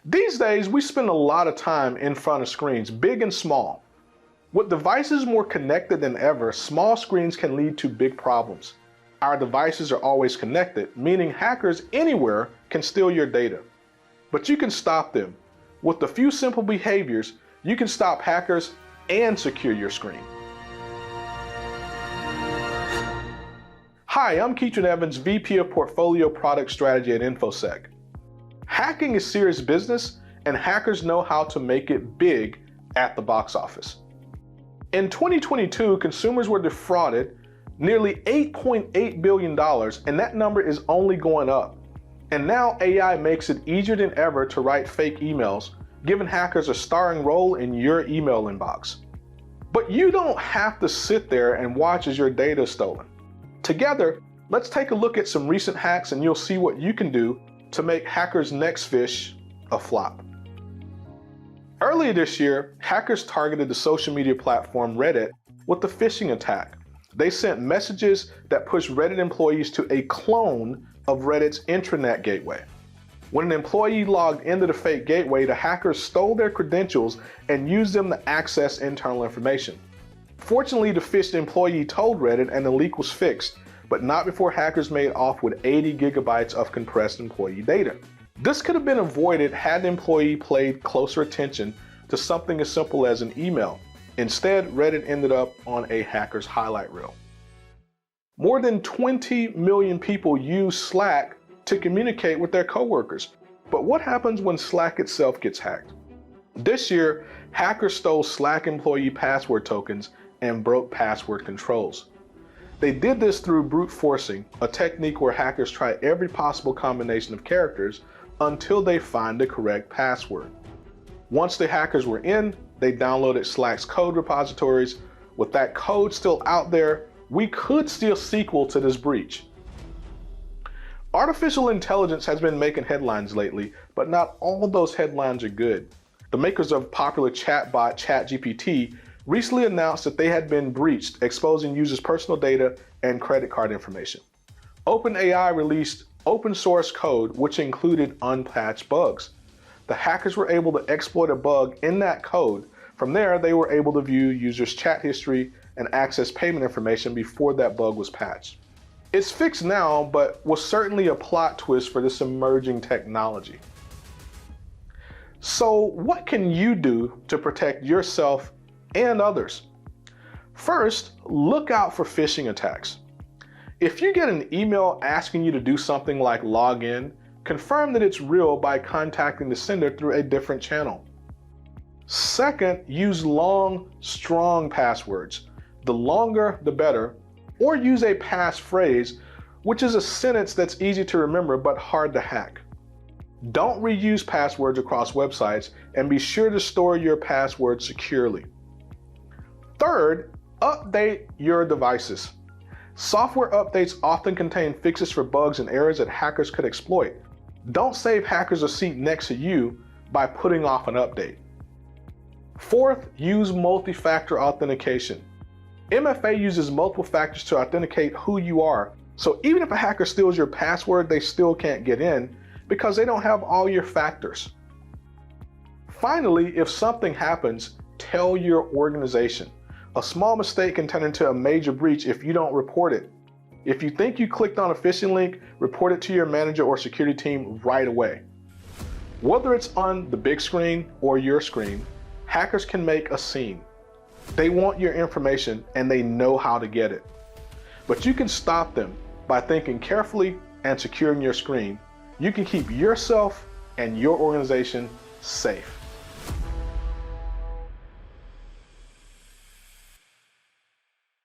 These days, we spend a lot of time in front of screens, big and small. With devices more connected than ever, small screens can lead to big problems. Our devices are always connected, meaning hackers anywhere can steal your data. But you can stop them. With a few simple behaviors, you can stop hackers and secure your screen. Hi, I'm Keatron Evans, VP of Portfolio Product Strategy at InfoSec. Hacking is serious business, and hackers know how to make it big at the box office. In 2022, consumers were defrauded nearly $8.8 billion, and that number is only going up. And now AI makes it easier than ever to write fake emails, giving hackers a starring role in your email inbox. But you don't have to sit there and watch as your data is stolen. Together, let's take a look at some recent hacks and you'll see what you can do to make hackers' next fish a flop. Earlier this year, hackers targeted the social media platform Reddit with a phishing attack. They sent messages that pushed Reddit employees to a clone of Reddit's intranet gateway. When an employee logged into the fake gateway, the hackers stole their credentials and used them to access internal information. Fortunately, the phished employee told Reddit and the leak was fixed, but not before hackers made off with 80 gigabytes of compressed employee data. This could have been avoided had the employee paid closer attention to something as simple as an email. Instead, Reddit ended up on a hacker's highlight reel. More than 20 million people use Slack to communicate with their coworkers. But what happens when Slack itself gets hacked? This year, hackers stole Slack employee password tokens and broke password controls. They did this through brute forcing, a technique where hackers try every possible combination of characters until they find the correct password. Once the hackers were in, they downloaded Slack's code repositories. With that code still out there, we could steal sequel to this breach. Artificial intelligence has been making headlines lately, but not all of those headlines are good. The makers of popular chatbot ChatGPT recently announced that they had been breached, exposing users' personal data and credit card information. OpenAI released open source code which included unpatched bugs. The hackers were able to exploit a bug in that code. From there, they were able to view users' chat history and access payment information before that bug was patched. It's fixed now, but was certainly a plot twist for this emerging technology. So what can you do to protect yourself and others? First, look out for phishing attacks. If you get an email asking you to do something like log in, confirm that it's real by contacting the sender through a different channel. Second, use long, strong passwords. The longer, the better. Or use a passphrase, which is a sentence that's easy to remember but hard to hack. Don't reuse passwords across websites, and be sure to store your password securely. Third, update your devices. Software updates often contain fixes for bugs and errors that hackers could exploit. Don't save hackers a seat next to you by putting off an update. Fourth, use multi-factor authentication. MFA uses multiple factors to authenticate who you are, so even if a hacker steals your password, they still can't get in because they don't have all your factors. Finally, if something happens, tell your organization. A small mistake can turn into a major breach if you don't report it. If you think you clicked on a phishing link, report it to your manager or security team right away. Whether it's on the big screen or your screen, hackers can make a scene. They want your information and they know how to get it. But you can stop them by thinking carefully and securing your screen. You can keep yourself and your organization safe.